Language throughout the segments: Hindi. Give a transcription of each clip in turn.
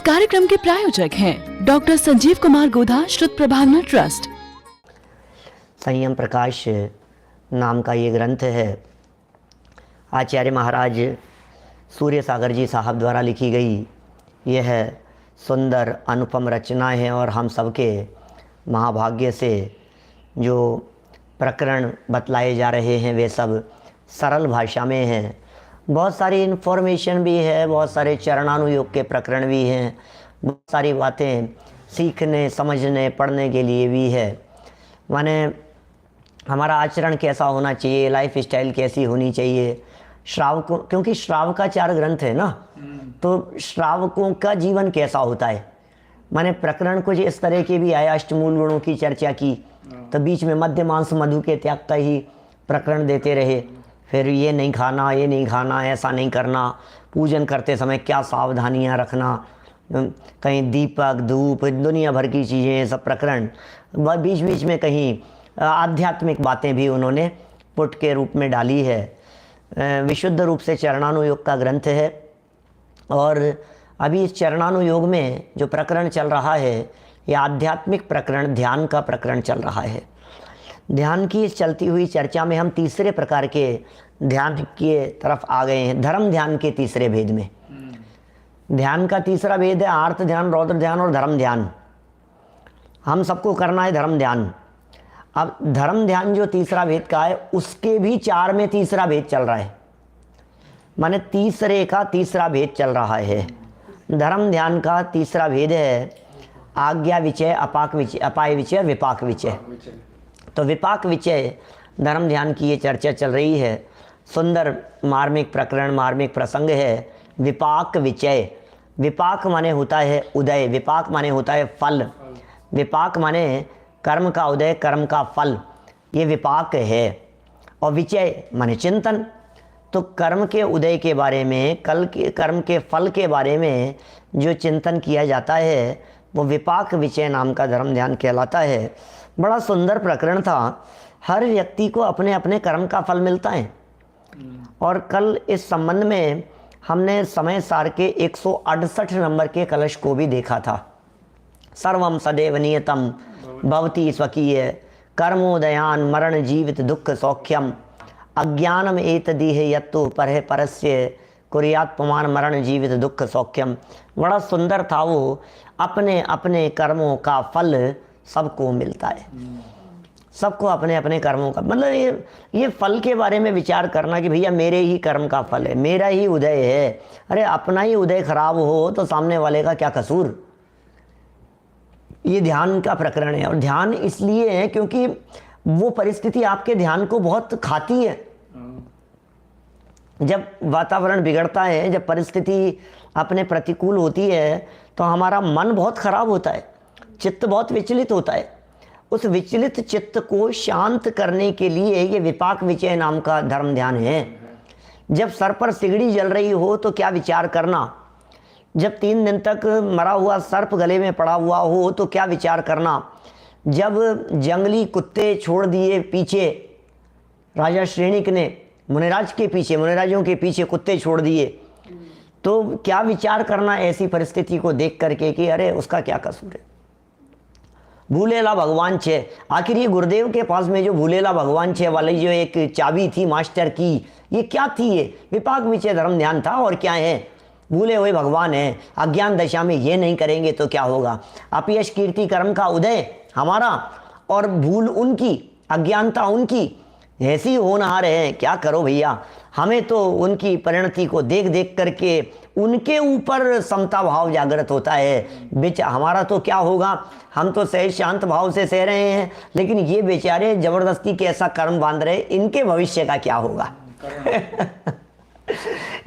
कार्यक्रम के प्रायोजक हैं डॉक्टर संजीव कुमार गोधा, श्रुत प्रभावना ट्रस्ट। संयम प्रकाश नाम का ये ग्रंथ है। आचार्य महाराज सूर्य सागर जी साहब द्वारा लिखी गई यह सुंदर अनुपम रचना है और हम सबके महाभाग्य से जो प्रकरण बतलाए जा रहे हैं वे सब सरल भाषा में हैं। बहुत सारी इन्फॉर्मेशन भी है, बहुत सारे चरणानुयोग के प्रकरण भी हैं, बहुत सारी बातें सीखने समझने पढ़ने के लिए भी है। माने हमारा आचरण कैसा होना चाहिए, लाइफ स्टाइल कैसी होनी चाहिए। श्रावकों, क्योंकि श्रावक का 4 ग्रंथ है ना, तो श्रावकों का जीवन कैसा होता है। माने प्रकरण कुछ इस तरह के भी आए, अष्टमूल गुणों की चर्चा की, तो बीच में मध्य मांस मधु के त्याग का ही प्रकरण देते रहे। फिर ये नहीं खाना, ये नहीं खाना, ऐसा नहीं करना, पूजन करते समय क्या सावधानियां रखना, कहीं दीपक धूप दुनिया भर की चीज़ें, सब प्रकरण। बीच बीच में कहीं आध्यात्मिक बातें भी उन्होंने पुट के रूप में डाली है। विशुद्ध रूप से चरणानुयोग का ग्रंथ है। और अभी इस चरणानुयोग में जो प्रकरण चल रहा है ये आध्यात्मिक प्रकरण, ध्यान का प्रकरण चल रहा है। ध्यान की इस चलती हुई चर्चा में हम तीसरे प्रकार के ध्यान की तरफ आ गए हैं, धर्म ध्यान के तीसरे भेद में। ध्यान का तीसरा भेद है आर्त ध्यान, रौद्र ध्यान और धर्म ध्यान। हम सबको करना है धर्म ध्यान। अब धर्म ध्यान जो तीसरा भेद का है उसके भी 4 में तीसरा भेद चल रहा है, माने तीसरे का तीसरा भेद चल रहा है। धर्म ध्यान का तीसरा भेद है आज्ञा विचय, अपाक विचय, अपाय विचय, विपाक विचय। तो विपाक विचय धर्म ध्यान की ये चर्चा चल रही है। सुंदर मार्मिक प्रकरण, मार्मिक प्रसंग है। विपाक विचय, विपाक माने होता है उदय, विपाक माने होता है फल। विपाक माने कर्म का उदय, कर्म का फल, ये विपाक है। और विचय माने चिंतन। तो कर्म के उदय के बारे में, कल के कर्म के फल के बारे में जो चिंतन किया जाता है वो विपाक विचय नाम का धर्म ध्यान कहलाता है। बड़ा सुंदर प्रकरण था। हर व्यक्ति को अपने अपने कर्म का फल मिलता है। और कल इस संबंध में हमने समय सार के 168 नंबर के कलश को भी देखा था। सर्वम सदैव नियतम भवति स्वकीय कर्मोदयान मरण जीवित दुख सौख्यम अज्ञानम एतदीह यत्तु परह परस्य कुर्यात् पुमान मरण जीवित दुख सौख्यम। बड़ा सुंदर था वो। अपने अपने कर्मों का फल सबको मिलता है, सबको अपने अपने कर्मों का, मतलब ये फल के बारे में विचार करना कि भैया मेरे ही कर्म का फल है, मेरा ही उदय है। अरे अपना ही उदय खराब हो तो सामने वाले का क्या कसूर। ये ध्यान का प्रकरण है। और ध्यान इसलिए है क्योंकि वो परिस्थिति आपके ध्यान को बहुत खाती है। जब वातावरण बिगड़ता है, जब परिस्थिति अपने प्रतिकूल होती है तो हमारा मन बहुत खराब होता है, चित्त बहुत विचलित होता है। उस विचलित चित्त को शांत करने के लिए ये विपाक विचय नाम का धर्म ध्यान है। जब सर पर सिगड़ी जल रही हो तो क्या विचार करना, जब 3 दिन तक मरा हुआ सर्प गले में पड़ा हुआ हो तो क्या विचार करना, जब जंगली कुत्ते छोड़ दिए पीछे, राजा श्रेणिक ने मुनिराज के पीछे, मुनिराजों के पीछे कुत्ते छोड़ दिए, तो क्या विचार करना ऐसी परिस्थिति को देख करके कि अरे उसका क्या कसूर है। भूलेला भगवान छे, आखिर ये गुरुदेव के पास में जो भूलेला भगवान छे वाली जो एक चाबी थी मास्टर की, ये क्या थी। ये विपाक विचय धर्म ध्यान था। और क्या है, भूले हुए भगवान है। अज्ञान दशा में ये नहीं करेंगे तो क्या होगा। अपयश कीर्ति कर्म का उदय हमारा और भूल उनकी, अज्ञानता उनकी, ऐसी होनहार है। क्या करो भैया, हमें तो उनकी परिणति को देख देख करके उनके ऊपर समता भाव जागृत होता है। हमारा तो क्या होगा, हम तो सहज शांत भाव से सह रहे हैं, लेकिन ये बेचारे जबरदस्ती के ऐसा कर्म बांध रहे, इनके भविष्य का क्या होगा।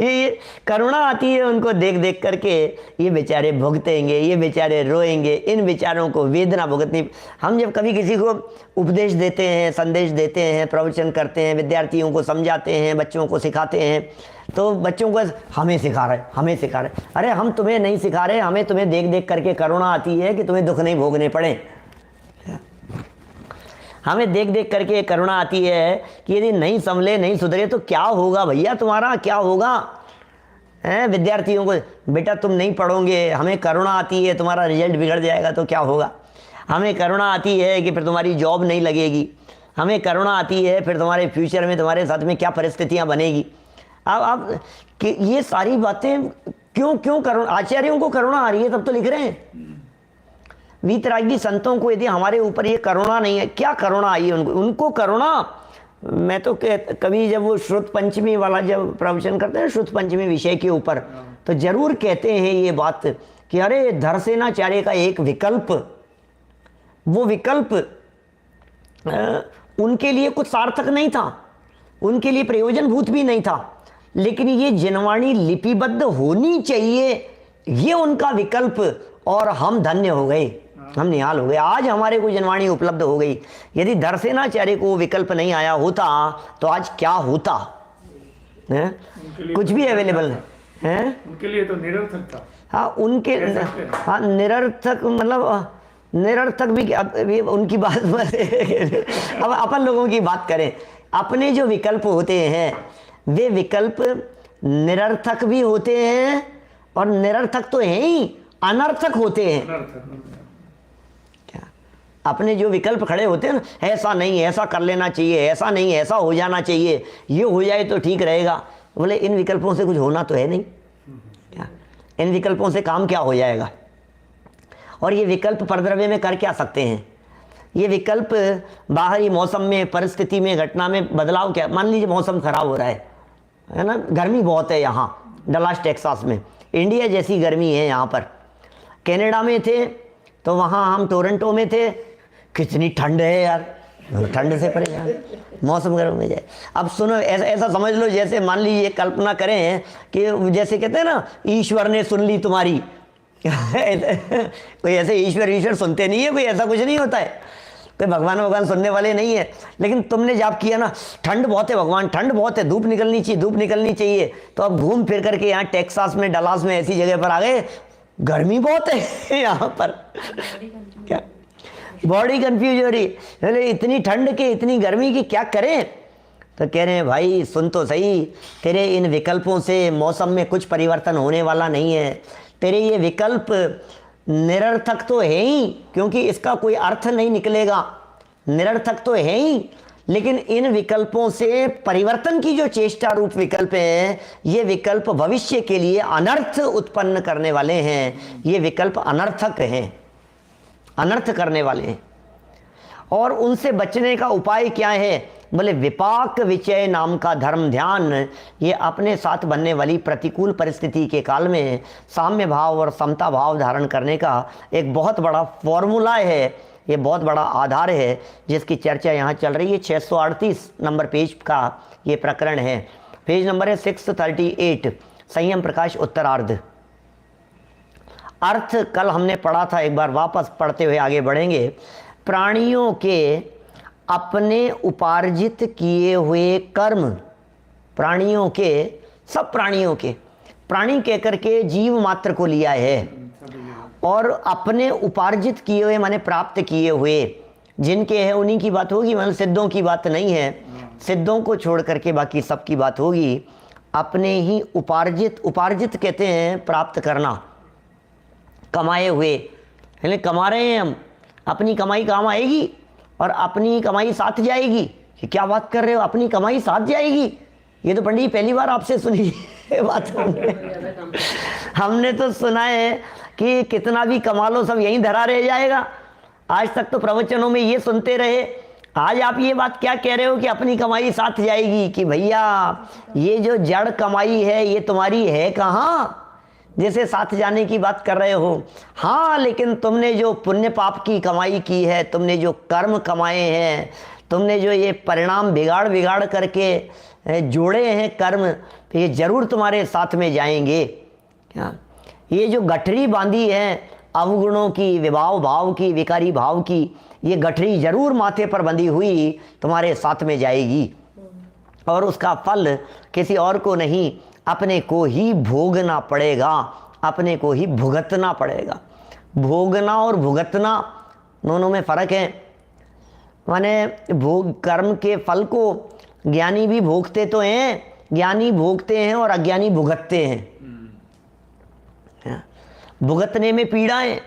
ये करुणा आती है उनको देख देख करके, ये बेचारे भुगतेंगे, ये बेचारे रोएंगे, इन बेचारों को वेदना भुगतनी। हम जब कभी किसी को उपदेश देते हैं, संदेश देते हैं, प्रवचन करते हैं, विद्यार्थियों को समझाते हैं, बच्चों को सिखाते हैं, तो बच्चों को हमें सिखा रहे, हमें सिखा रहे। अरे हम तुम्हें नहीं सिखा रहे, हमें तुम्हें देख देख करके करुणा आती है कि तुम्हें दुख नहीं भोगने पड़े। हमें देख देख करके करुणा आती है कि यदि नहीं संभले, नहीं सुधरे तो क्या होगा भैया, तुम्हारा क्या होगा। हैं विद्यार्थियों को, बेटा तुम नहीं पढ़ोगे, हमें करुणा आती है तुम्हारा रिजल्ट बिगड़ जाएगा तो क्या होगा, हमें करुणा आती है कि फिर तुम्हारी जॉब नहीं लगेगी, हमें करुणा आती है फिर तुम्हारे फ्यूचर में तुम्हारे साथ में क्या परिस्थितियां बनेगी। अब ये सारी बातें क्यों करुणा, आचार्यों को करुणा आ रही है तब तो लिख रहे हैं। वीतरागी संतों को यदि हमारे ऊपर ये करुणा नहीं है, क्या करुणा आई है उनको करुणा। मैं तो कभी जब वो श्रुत पंचमी वाला जब प्रवचन करते हैं श्रुत पंचमी विषय के ऊपर, तो जरूर कहते हैं ये बात कि अरे धरसेनाचार्य का एक विकल्प, वो विकल्प उनके लिए कुछ सार्थक नहीं था, उनके लिए प्रयोजनभूत भी नहीं था, लेकिन ये जिनवाणी लिपिबद्ध होनी चाहिए, ये उनका विकल्प, और हम धन्य हो गए, हम निहाल हो गए। आज हमारे को जिनवाणी उपलब्ध हो गई। यदि धरसेनाचार्य को विकल्प नहीं आया होता तो आज क्या होता है? कुछ भी अवेलेबल है उनके लिए तो निरर्थक था। हाँ उनके, हाँ निरर्थक मतलब निरर्थक भी उनकी बात अब अपन लोगों की बात करें, अपने जो विकल्प होते हैं वे विकल्प निरर्थक भी होते हैं, और निरर्थक तो है ही, अनर्थक होते हैं। क्या अपने जो विकल्प खड़े होते हैं ना, ऐसा नहीं ऐसा कर लेना चाहिए, ऐसा नहीं ऐसा हो जाना चाहिए, ये हो जाए तो ठीक रहेगा, बोले इन विकल्पों से कुछ होना तो है नहीं। क्या इन विकल्पों से काम क्या हो जाएगा? और ये विकल्प परद्रव्य में कर क्या सकते हैं? ये विकल्प बाहरी मौसम में, परिस्थिति में, घटना में बदलाव क्या, मान लीजिए मौसम खराब हो रहा है ना, गर्मी बहुत है यहाँ डलास टेक्सास में, इंडिया जैसी गर्मी है यहाँ पर। कनाडा में थे तो वहाँ हम टोरंटो में थे, कितनी ठंड है यार, ठंड से परेशान, मौसम गर्म हो जाए। अब सुनो, ऐसा समझ लो जैसे मान लीजिए कल्पना करें कि जैसे कहते हैं ना, ईश्वर ने सुन ली तुम्हारी कोई ऐसे ईश्वर सुनते नहीं है, कोई ऐसा कुछ नहीं होता है, कोई भगवान सुनने वाले नहीं है। लेकिन तुमने जाप किया ना, ठंड बहुत है भगवान, ठंड बहुत है, धूप निकलनी चाहिए, तो अब घूम फिर करके यहाँ टेक्सास में, डलास में ऐसी जगह पर आ गए, गर्मी बहुत है यहाँ पर, क्या बॉडी कंफ्यूज हो रही है, इतनी ठंड की इतनी गर्मी की क्या करें? तो कह रहे हैं भाई सुन तो सही, तेरे इन विकल्पों से मौसम में कुछ परिवर्तन होने वाला नहीं है, तेरे ये विकल्प निरर्थक तो है ही, क्योंकि इसका कोई अर्थ नहीं निकलेगा, निरर्थक तो है ही, लेकिन इन विकल्पों से परिवर्तन की जो चेष्टा रूप विकल्प हैं, ये विकल्प भविष्य के लिए अनर्थ उत्पन्न करने वाले हैं, ये विकल्प अनर्थक हैं, अनर्थ करने वाले हैं। और उनसे बचने का उपाय क्या है? बोले विपाक विचय नाम का धर्म ध्यान, ये अपने साथ बनने वाली प्रतिकूल परिस्थिति के काल में साम्य भाव और समता भाव धारण करने का एक बहुत बड़ा फॉर्मूला है, ये बहुत बड़ा आधार है, जिसकी चर्चा यहाँ चल रही है। 638 नंबर पेज का ये प्रकरण है, पेज नंबर है 638, संयम प्रकाश उत्तरार्ध। अर्थ कल हमने पढ़ा था, एक बार वापस पढ़ते हुए आगे बढ़ेंगे। प्राणियों के अपने उपार्जित किए हुए कर्म, प्राणियों के, सब प्राणियों के, प्राणी कहकर के जीव मात्र को लिया है, और अपने उपार्जित किए हुए माने प्राप्त किए हुए, जिनके हैं उन्हीं की बात होगी, मतलब सिद्धों की बात नहीं है, सिद्धों को छोड़ करके बाकी सब की बात होगी। अपने ही उपार्जित, उपार्जित कहते हैं प्राप्त करना, कमाए हुए, यानी कमा रहे हैं हम, अपनी कमाई काम आएगी और अपनी कमाई साथ जाएगी। कि क्या बात कर रहे हो, अपनी कमाई साथ जाएगी? ये तो पंडित जी पहली बार आपसे सुनी बात। हमने तो सुना है कि कितना भी कमा लो सब यहीं धरा रह जाएगा, आज तक तो प्रवचनों में ये सुनते रहे। आज आप ये बात क्या कह रहे हो कि अपनी कमाई साथ जाएगी? कि भैया ये जो जड़ कमाई है ये तुम्हारी है कहाँ, जैसे साथ जाने की बात कर रहे हो। हाँ, लेकिन तुमने जो पुण्य पाप की कमाई की है, तुमने जो कर्म कमाए हैं, तुमने जो ये परिणाम बिगाड़ बिगाड़ करके जोड़े हैं कर्म, तो ये जरूर तुम्हारे साथ में जाएंगे। क्या ये जो गठरी बांधी है अवगुणों की, विभाव भाव की, विकारी भाव की, ये गठरी जरूर माथे पर बंधी हुई तुम्हारे साथ में जाएगी, और उसका फल किसी और को नहीं, अपने को ही भोगना पड़ेगा, अपने को ही भुगतना पड़ेगा। भोगना और भुगतना दोनों में फर्क है। माने भोग, कर्म के फल को ज्ञानी भी भोगते तो हैं, ज्ञानी भोगते हैं और अज्ञानी भुगतते हैं। भुगतने में पीड़ाएं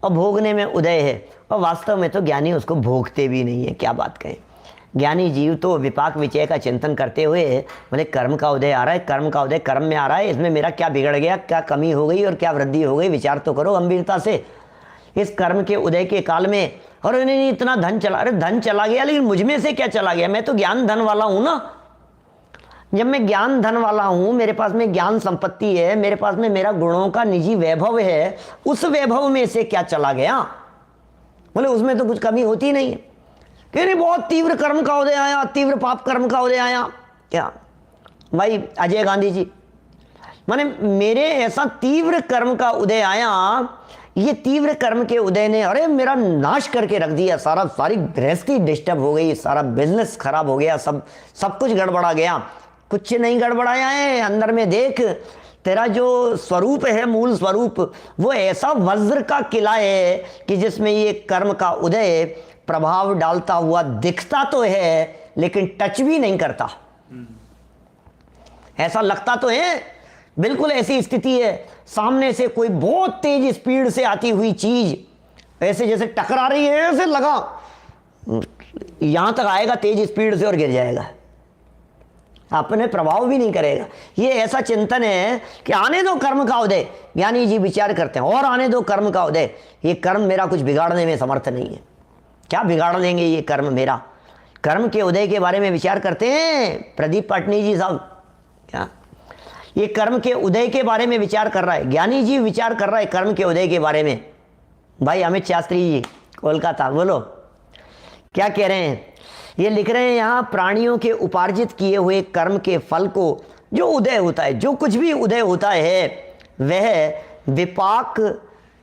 और भोगने में उदय है, और वास्तव में तो ज्ञानी उसको भोगते भी नहीं है। क्या बात कहें, ज्ञानी जीव तो विपाक विचय का चिंतन करते हुए बोले कर्म का उदय आ रहा है, कर्म का उदय कर्म में आ रहा है, इसमें मेरा क्या बिगड़ गया, क्या कमी हो गई और क्या वृद्धि हो गई, विचार तो करो गंभीरता से। इस कर्म के उदय के काल में और नहीं इतना धन चला, अरे धन चला गया लेकिन मुझ में से क्या चला गया, मैं तो ज्ञान धन वाला हूं ना। जब मैं ज्ञान धन वाला हूं, मेरे पास में ज्ञान संपत्ति है, मेरे पास में मेरा गुणों का निजी वैभव है, उस वैभव में से क्या चला गया, बोले उसमें तो कुछ कमी होती नहीं है। कह रहे बहुत तीव्र कर्म का उदय आया, तीव्र पाप कर्म का उदय आया। क्या भाई अजय गांधी जी, माने मेरे ऐसा तीव्र कर्म का उदय आया, ये तीव्र कर्म के उदय ने अरे मेरा नाश करके रख दिया, सारी गृहस्थी डिस्टर्ब हो गई, सारा बिजनेस खराब हो गया, सब कुछ गड़बड़ा गया। कुछ नहीं गड़बड़ाया है, अंदर में देख, तेरा जो स्वरूप है, मूल स्वरूप, वो ऐसा वज्र का किला है कि जिसमें ये कर्म का उदय प्रभाव डालता हुआ दिखता तो है लेकिन टच भी नहीं करता। ऐसा लगता तो है, बिल्कुल ऐसी स्थिति है, सामने से कोई बहुत तेज स्पीड से आती हुई चीज ऐसे जैसे टकरा रही है, ऐसे लगा यहां तक आएगा तेज स्पीड से और गिर जाएगा, अपने प्रभाव भी नहीं करेगा। ये ऐसा चिंतन है कि आने दो कर्म का उदय, ज्ञानी जी विचार करते हैं और आने दो कर्म का उदय, ये कर्म मेरा कुछ बिगाड़ने में समर्थ नहीं है। क्या बिगाड़ लेंगे ये कर्म मेरा? कर्म के उदय के बारे में विचार करते हैं प्रदीप पाटनी जी साहब। क्या ये कर्म के उदय के बारे में विचार कर रहा है, ज्ञानी जी विचार कर रहा है कर्म के उदय के बारे में। भाई अमित शास्त्री जी कोलकाता, बोलो क्या कह रहे हैं? ये लिख रहे हैं यहाँ, प्राणियों के उपार्जित किए हुए कर्म के फल को जो उदय होता है, जो कुछ भी उदय होता है वह विपाक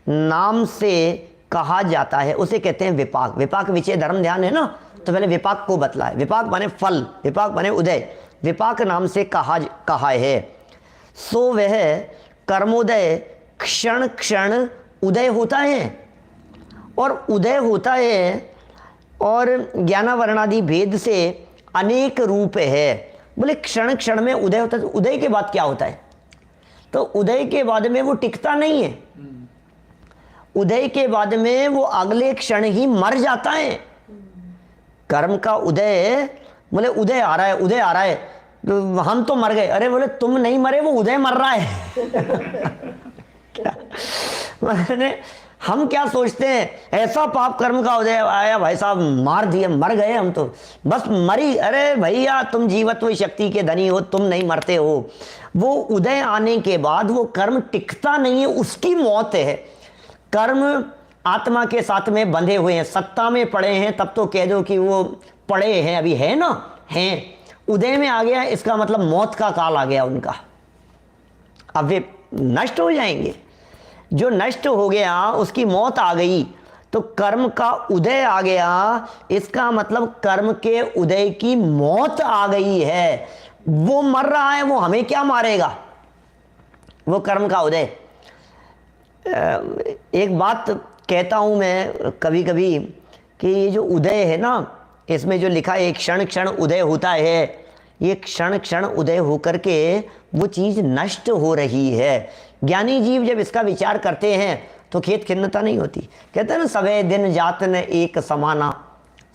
नाम से कहा जाता है, उसे कहते हैं विपाक। विपाक विचय धर्म ध्यान है ना, तो पहले विपाक को बतला है। विपाक माने फल, विपाक माने उदय, विपाक नाम से कहा है। सो वह कर्मोदय क्षण क्षण उदय होता है, और उदय होता है और ज्ञानावरणादि भेद से अनेक रूप है। बोले क्षण क्षण में उदय होता है, तो उदय के बाद क्या होता है? तो उदय के बाद में वो टिकता नहीं है, उदय के बाद में वो अगले क्षण ही मर जाता है। कर्म का उदय, बोले उदय आ रहा है, उदय आ रहा है, तो हम तो मर गए। अरे बोले तुम नहीं मरे, वो उदय मर रहा है। मैंने हम क्या सोचते हैं, ऐसा पाप कर्म का उदय आया भाई साहब, मार दिए, मर गए हम तो, बस मरी। अरे भैया तुम जीवत्व शक्ति के धनी हो, तुम नहीं मरते हो। वो उदय आने के बाद वो कर्म टिकता नहीं है, उसकी मौत है। कर्म आत्मा के साथ में बंधे हुए हैं, सत्ता में पड़े हैं, तब तो कह दो कि वो पड़े हैं, अभी है ना, हैं। उदय में आ गया, इसका मतलब मौत का काल आ गया उनका, अब वे नष्ट हो जाएंगे। जो नष्ट हो गया उसकी मौत आ गई, तो कर्म का उदय आ गया, इसका मतलब कर्म के उदय की मौत आ गई है। वो मर रहा है, वो हमें क्या मारेगा, वो कर्म का उदय। एक बात कहता हूं मैं कभी कभी कि ये जो उदय है ना, इसमें जो लिखा है क्षण क्षण उदय होता है, ये क्षण क्षण उदय होकर के वो चीज नष्ट हो रही है। ज्ञानी जीव जब इसका विचार करते हैं तो खेत खिन्नता नहीं होती। कहते हैं ना, सवे दिन जात न एक समाना,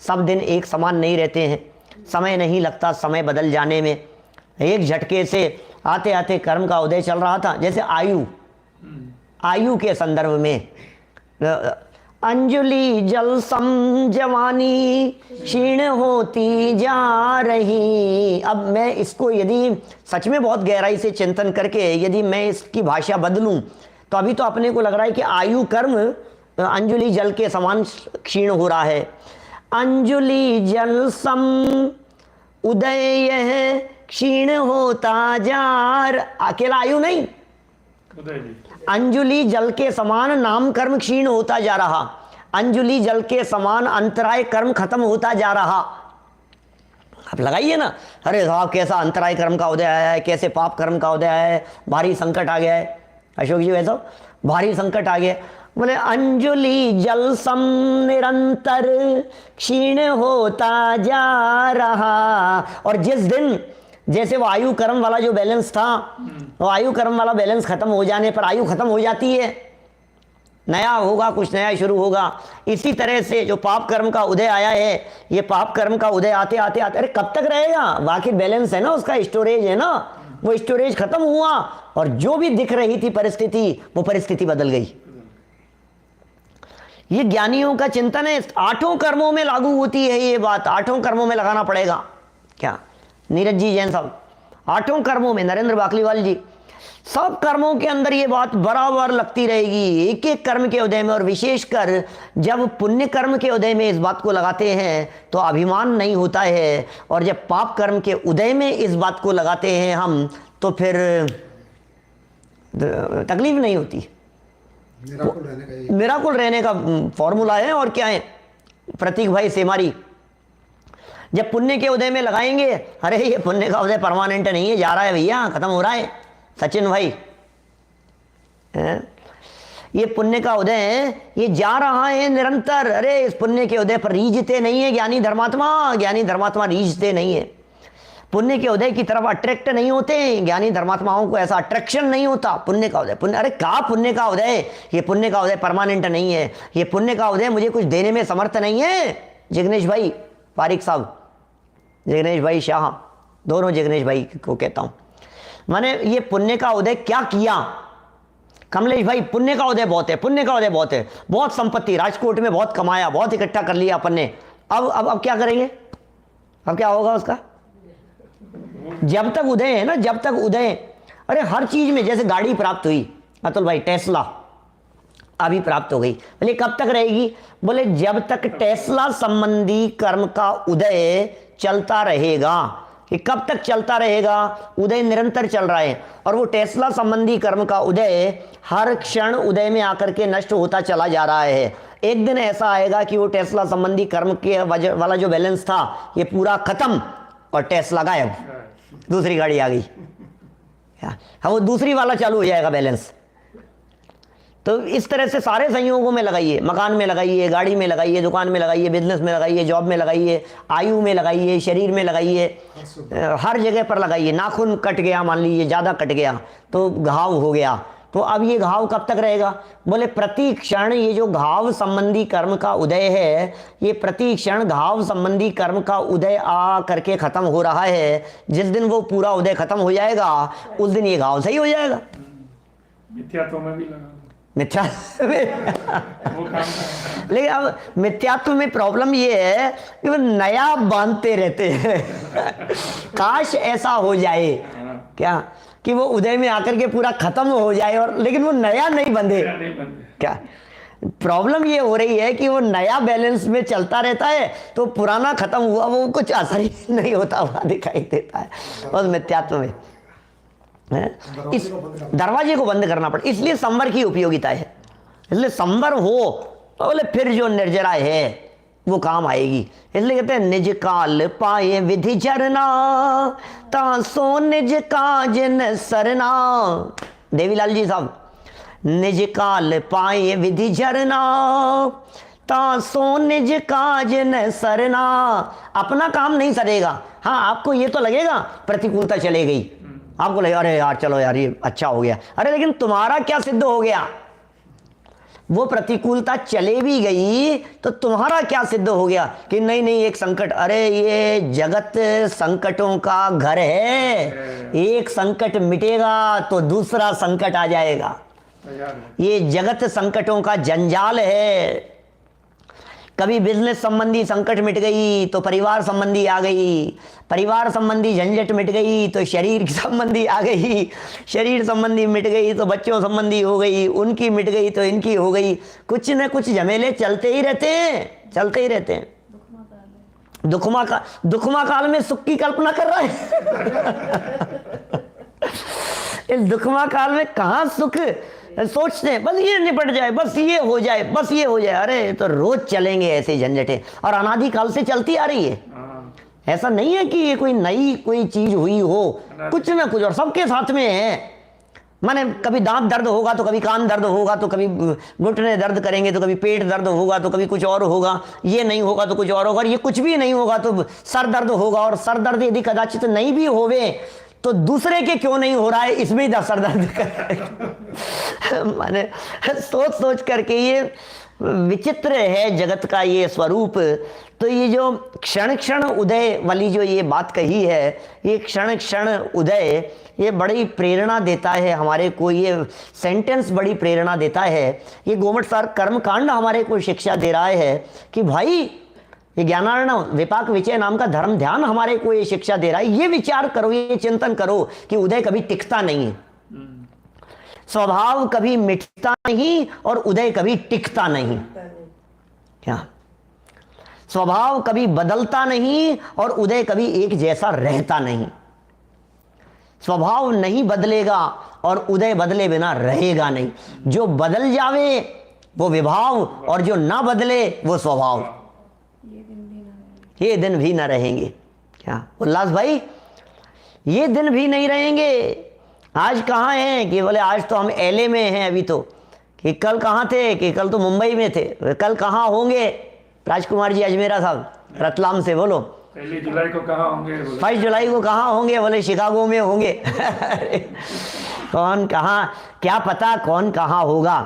सब दिन एक समान नहीं रहते हैं, समय नहीं लगता समय बदल जाने में। एक झटके से आते आते कर्म का उदय चल रहा था, जैसे आयु के संदर्भ में, अंजुलि जल सम जवानी क्षीण होती जा रही। अब मैं इसको यदि सच में बहुत गहराई से चिंतन करके यदि मैं इसकी भाषा बदलूं, तो अभी तो अपने को लग रहा है कि आयु कर्म अंजुलि जल के समान क्षीण हो रहा है। अंजुलि जल सम उदय यह क्षीण होता जा, अकेला आयु नहीं, अंजुलि जल के समान नाम कर्म क्षीण होता जा रहा, अंजुलि जल के समान अंतराय कर्म खत्म होता जा रहा। आप लगाइए ना, अरे साहब कैसा अंतराय कर्म का उदय आया है, कैसे पाप कर्म का उदय आया है, भारी संकट आ गया है। अशोक जी वैसा भारी संकट आ गया, बोले अंजुलि जल सम निरंतर क्षीण होता जा रहा। और जिस दिन जैसे वो आयु कर्म वाला जो बैलेंस था, वो आयु कर्म वाला बैलेंस खत्म हो जाने पर आयु खत्म हो जाती है, नया होगा, कुछ नया शुरू होगा। इसी तरह से जो पाप कर्म का उदय आया है, ये पाप कर्म का उदय आते आते आते, अरे कब तक रहेगा, बाकी बैलेंस है ना, उसका स्टोरेज है ना, वो स्टोरेज खत्म हुआ और जो भी दिख रही थी परिस्थिति, वो परिस्थिति बदल गई। ये ज्ञानियों का चिंतन है, 8 कर्मों में लागू होती है ये बात, 8 कर्मों में लगाना पड़ेगा। क्या नीरज जी जैन साहब, 8 कर्मों में, नरेंद्र बाकलीवाल जी, सब कर्मों के अंदर ये बात बराबर लगती रहेगी, एक एक कर्म के उदय में। और विशेषकर जब पुण्य कर्म के उदय में इस बात को लगाते हैं तो अभिमान नहीं होता है, और जब पाप कर्म के उदय में इस बात को लगाते हैं हम, तो फिर तकलीफ नहीं होती। मिराकुल रहने का फॉर्मूला है, और क्या है। प्रतीक भाई सेमारी, जब पुण्य के उदय में लगाएंगे, अरे ये पुण्य का उदय परमानेंट नहीं है, जा रहा है भैया, खत्म हो रहा है। सचिन भाई, ये पुण्य का उदय है, ये जा रहा है निरंतर, अरे इस पुण्य के उदय पर रीझते नहीं है ज्ञानी धर्मात्मा, ज्ञानी धर्मात्मा रीझते नहीं है, पुण्य के उदय की तरफ अट्रैक्ट नहीं होते। ज्ञानी धर्मात्माओं को ऐसा अट्रैक्शन नहीं होता पुण्य का उदय। पुण्य, अरे कहा पुण्य का उदय, ये पुण्य का उदय परमानेंट नहीं है, ये पुण्य का उदय मुझे कुछ देने में समर्थ नहीं है। जिग्नेश भाई पारिक साहब, जिग्नेश भाई शाह, दोनों जिग्नेश भाई को कहता हूं, माने ये पुण्य का उदय क्या किया। कमलेश भाई, पुण्य का उदय बहुत है, पुण्य का उदय बहुत है, बहुत संपत्ति, राजकोट में बहुत कमाया, बहुत इकट्ठा कर लिया अपन ने, अब क्या करेंगे, अब क्या होगा उसका। जब तक उदय है ना, जब तक उदय, अरे हर चीज में, जैसे गाड़ी प्राप्त हुई अतुल भाई, टेस्ला अभी प्राप्त हो गई, बोले कब तक रहेगी, बोले जब तक टेस्ला संबंधी कर्म का उदय चलता रहेगा। ये कब तक चलता रहेगा, उदय निरंतर चल रहा है, और वो टेस्ला संबंधी कर्म का उदय हर क्षण उदय में आकर के नष्ट होता चला जा रहा है। एक दिन ऐसा आएगा कि वो टेस्ला संबंधी कर्म के वाला जो बैलेंस था, ये पूरा खत्म और टेस्ला गायब, दूसरी गाड़ी आ गई, हाँ वो दूसरी वाला चालू हो जाएगा बैलेंस। तो इस तरह से सारे संयोगों में लगाइए, मकान में लगाइए, गाड़ी में लगाइए, दुकान में लगाइए, बिजनेस में लगाइए, जॉब में लगाइए, आयु में लगाइए, शरीर में लगाइए, हर जगह पर लगाइए। नाखून कट गया, मान लीजिए ज़्यादा कट गया तो घाव हो गया, तो अब ये घाव कब तक रहेगा, बोले प्रति क्षण ये जो घाव संबंधी कर्म का उदय है, ये प्रति क्षण घाव संबंधी कर्म का उदय आ करके खत्म हो रहा है। जिस दिन वो पूरा उदय खत्म हो जाएगा, उस दिन ये घाव सही हो जाएगा। मिथ्यात्व में भी लगा, मिथ्यात्व में लेकिन अब मिथ्यात्व में प्रॉब्लम ये है कि वो नया बांधते रहते हैं। काश ऐसा हो जाए क्या कि वो उदय में आकर के पूरा खत्म हो जाए, और लेकिन वो नया नहीं बंधे। क्या प्रॉब्लम ये हो रही है कि वो नया बैलेंस में चलता रहता है, तो पुराना खत्म हुआ वो कुछ असर ही नहीं होता हुआ दिखाई देता है उस मिथ्यात्व में। इस दरवाजे को बंद करना पड़े, इसलिए संवर की उपयोगिता है। इसलिए संवर हो तो बोले फिर जो निर्जरा है वो काम आएगी। इसलिए कहते हैं निज काल पाए विधि झरना, तासो निज काज न सरना। देवीलाल जी साहब, निज काल पाए विधि झरना, तासो निज काज न सरना। अपना काम नहीं सरेगा, हाँ आपको ये तो लगेगा प्रतिकूलता चले गई, आपको लगेगा अरे यार चलो यार ये अच्छा हो गया, अरे लेकिन तुम्हारा क्या सिद्ध हो गया, वो प्रतिकूलता चले भी गई तो तुम्हारा क्या सिद्ध हो गया कि नहीं नहीं एक संकट, अरे ये जगत संकटों का घर है, एक संकट मिटेगा तो दूसरा संकट आ जाएगा। ये जगत संकटों का जंजाल है। कभी बिजनेस संबंधी संकट मिट गई तो परिवार संबंधी आ गई, परिवार संबंधी झंझट मिट गई तो शरीर संबंधी आ गई, शरीर संबंधी मिट गई तो बच्चों संबंधी हो गई, उनकी मिट गई तो इनकी हो गई। कुछ न कुछ झमेले चलते ही रहते हैं, चलते ही रहते हैं। दुखमा काल में सुख की कल्पना कर रहा है। इस दुखमा काल में कहाँ सुख, सोचते हैं बस ये निपट जाए, बस ये हो जाए, बस ये हो जाए। अरे तो रोज चलेंगे ऐसे झंझटें, और अनादि काल से चलती आ रही है। ऐसा नहीं है कि ये कोई नई कोई चीज हुई हो, कुछ ना कुछ और सबके साथ में है। माने कभी दांत दर्द होगा तो कभी कान दर्द होगा तो कभी घुटने दर्द करेंगे तो कभी पेट दर्द होगा तो कभी कुछ और होगा, ये नहीं होगा तो कुछ और होगा, और ये कुछ भी नहीं होगा तो सर दर्द होगा, और सर दर्द यदि कदाचित नहीं भी होवे तो दूसरे के क्यों नहीं हो रहा है इसमें ही सर दर्द कर माने सोच सोच करके ये विचित्र है जगत का ये स्वरूप। तो ये जो क्षण क्षण उदय वाली जो ये बात कही है, ये क्षण क्षण उदय, ये बड़ी प्रेरणा देता है हमारे को, ये सेंटेंस बड़ी प्रेरणा देता है। ये गोमट सर कर्मकांड हमारे को शिक्षा दे रहा है कि भाई ये ज्ञानार्णव विपाक विचय नाम का धर्म ध्यान हमारे को ये शिक्षा दे रहा है। ये विचार करो, ये चिंतन करो कि उदय कभी टिकता नहीं है, स्वभाव कभी मिटता नहीं और उदय कभी टिकता नहीं। क्या स्वभाव कभी बदलता नहीं और उदय कभी एक जैसा रहता नहीं। स्वभाव नहीं बदलेगा और उदय बदले बिना रहेगा नहीं। जो बदल जावे वो विभाव और जो ना बदले वो स्वभाव, ये दिन भी ना रहेंगे। क्या उल्लास भाई, ये दिन भी नहीं रहेंगे। आज कहाँ हैं कि बोले आज तो हम एलए में हैं अभी, तो कि कल कहाँ थे कि कल तो मुंबई में थे, कल कहाँ होंगे राजकुमार जी अजमेरा साहब रतलाम से, बोलो 1 जुलाई को कहाँ होंगे, 22 जुलाई को कहाँ होंगे, बोले शिकागो में होंगे कौन कहाँ, क्या पता कौन कहाँ होगा,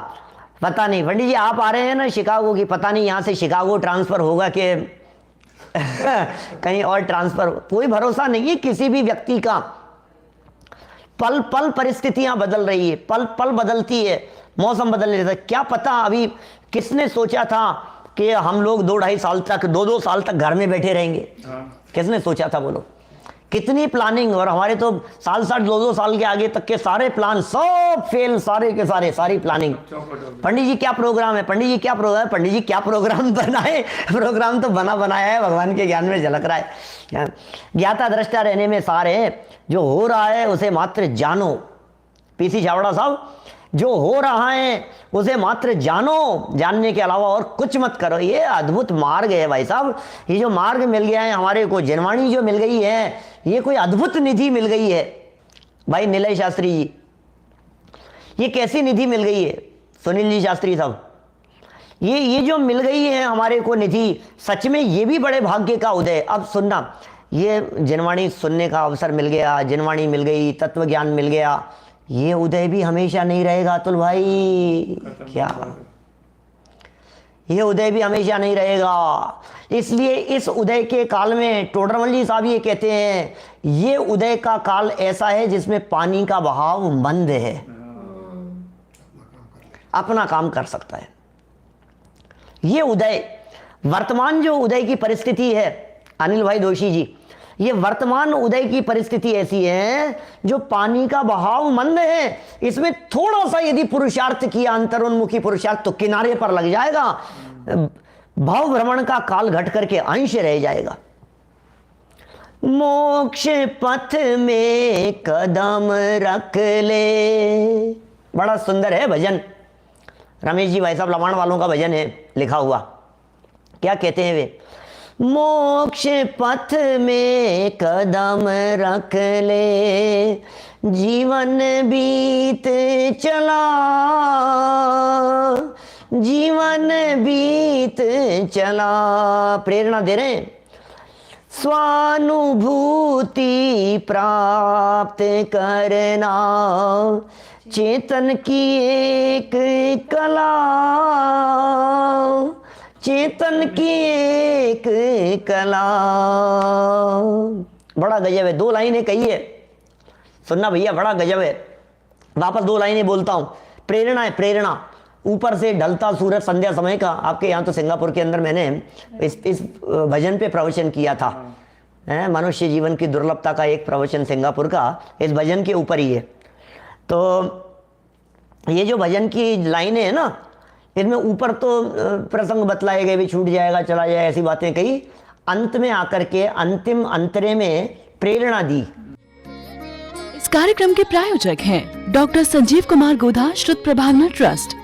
पता नहीं। पंडित जी आप आ रहे हैं ना शिकागो की, पता नहीं यहाँ से शिकागो ट्रांसफर होगा कि कहीं और ट्रांसफर, कोई भरोसा नहीं है किसी भी व्यक्ति का। पल पल परिस्थितियां बदल रही है, पल पल बदलती है, मौसम बदल रहा है। क्या पता अभी किसने सोचा था कि हम लोग 2-2.5 साल तक 2-2 साल तक घर में बैठे रहेंगे, किसने सोचा था बोलो। कितनी प्लानिंग, और हमारे तो साल 2-2 साल के आगे तक के सारे प्लान सब फेल, सारे के सारे सारी प्लानिंग। पंडित जी क्या प्रोग्राम है, पंडित जी क्या प्रोग्राम है, पंडित जी क्या प्रोग्राम बनाए, प्रोग्राम तो बना बनाया है, भगवान के ज्ञान में झलक रहा है। ज्ञाता दृष्टा रहने में सार है, जो हो रहा है उसे मात्र जानो। पीसी छावड़ा साहब, जो हो रहा है उसे मात्र जानो, जानने के अलावा और कुछ मत करो। ये अद्भुत मार्ग है भाई साहब, ये जो मार्ग मिल गया है हमारे को, जनवाणी जो मिल गई है, ये कोई अद्भुत निधि मिल गई है भाई निलय शास्त्री जी। ये कैसी निधि मिल गई है सुनील जी शास्त्री साहब, ये जो मिल गई है हमारे को निधि, सच में ये भी बड़े भाग्य का उदय। अब सुनना, ये जनवाणी सुनने का अवसर मिल गया, जनवाणी मिल गई, तत्व ज्ञान मिल गया, ये उदय भी हमेशा नहीं रहेगा अतुल भाई। क्या ये उदय भी हमेशा नहीं रहेगा। इसलिए इस उदय के काल में टोडरमल जी साहब ये कहते हैं, ये उदय का काल ऐसा है जिसमें पानी का बहाव मंद है, अपना काम कर सकता है। ये उदय, वर्तमान जो उदय की परिस्थिति है अनिल भाई दोषी जी, ये वर्तमान उदय की परिस्थिति ऐसी है जो पानी का बहाव मंद है। इसमें थोड़ा सा यदि पुरुषार्थ किया, अंतरोन्मुखी पुरुषार्थ, तो किनारे पर लग जाएगा, भाव भ्रमण का काल घट करके अंश रह जाएगा। मोक्ष पथ में कदम रख ले, बड़ा सुंदर है भजन, रमेश जी भाई साहब लवाण वालों का भजन है लिखा हुआ। क्या कहते हैं वे, मोक्ष पथ में कदम रख ले, जीवन बीत चला, जीवन बीत चला। प्रेरणा दे रहे हैं, स्वानुभूति प्राप्त करना चेतन की एक कला, चेतन की एक कला। बड़ा गजब है, 2 लाइनें कही है, सुनना भैया बड़ा गजब है। वापस 2 लाइनें बोलता हूं। प्रेरणा है, प्रेरणा। ऊपर से ढलता सूरज संध्या समय का, आपके यहाँ तो सिंगापुर के अंदर मैंने इस भजन पे प्रवचन किया था, मनुष्य जीवन की दुर्लभता का एक प्रवचन सिंगापुर का इस भजन के ऊपर ही है। तो ये जो भजन की लाइनें है ना, इनमें ऊपर तो प्रसंग बतलाए गए, भी छूट जाएगा चला जाएगा ऐसी बातें कही, अंत में आकर के अंतिम अंतरे में प्रेरणा दी। इस कार्यक्रम के प्रायोजक हैं डॉक्टर संजीव कुमार गोधा, श्रुत प्रभावना ट्रस्ट।